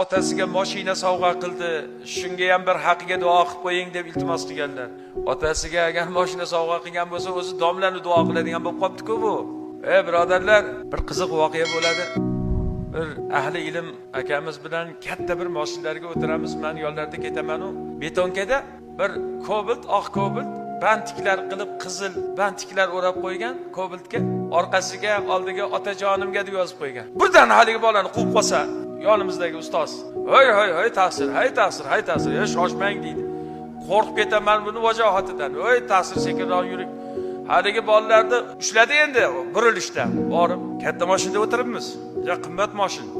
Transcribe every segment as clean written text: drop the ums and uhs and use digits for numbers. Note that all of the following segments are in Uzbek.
otasiga mashina sovg'a qildi. Shunga ham bir haqiga duo qilib qo'ying deb iltimos qilganlar. Otasiga agar mashina sovg'a qilgan bo'lsa, o'zi domlani duo qiladigan bo'lib qopti-ku bu. Birodarlar, bir qiziq voqea bo'ladi. Bir ahli ilm akamiz bilan katta bir mashinalarga o'tiramiz. Men yo'llarda ketaman-u, betonkada bir Cobalt, oq Cobalt bantiklar qilib qizil bantiklar o'rab qo'ygan Cobaltga, orqasiga oldiga otajonimga deb yozib qo'ygan. Birdan haligi bolani quvib qolsa, yonimizdagi ustoz, "Hoy, ta'sir, ta'sir, shoshmang" deydi. Qo'rqib ketaman buni vajohatidan. Ta'sir sekinroq yuring. Haligi bolalarni ushladi endi burilishda. Borib, katta mashinada o'tiribmiz. Juda qimmat mashina.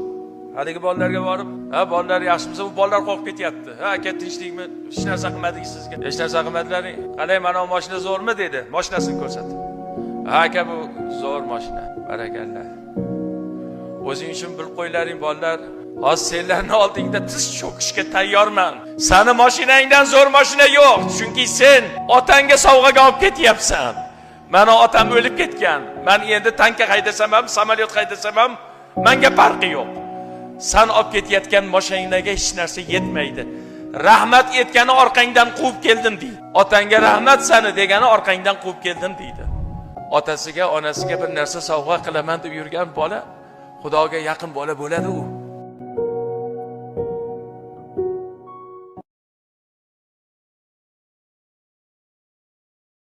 Haligi bolalarga borib, "Ha, bolalar yaxshimisiz? Bu bolalar qo'rqib ketyapti. Ha, aka tinchlikmi? Hech narsa qilmadingiz sizga. Hech narsa qilmadilaring. Qalay, mana bu mashina zo'rmi?" dedi. Mashinasini ko'rsatdi. "Ha, aka, bu zo'r mashina. Barakallah. O'zing uchun bilib qo'ylaring bolalar. Hozir senlarning oldingda tiz cho'kishga tayyorman. Seni mashinangdan zo'r mashina yo'q, chunki sen otangga sovg'aga olib ketyapsan. Mana otam o'lib ketgan. Men endi tankka haydasam ham, samolyot haydasam ham menga farqi yo'q. Sen olib ketayotgan mashinaga hech narsa yetmaydi. Rahmat etgani orqangdan quvib keldim" deydi. Otangga rahmat seni degani orqangdan quvib keldim deydi. Otasiga, onasiga bir narsa sovg'a qilaman deb yurgan bola Xudoga yaqin bola bo'ladi u.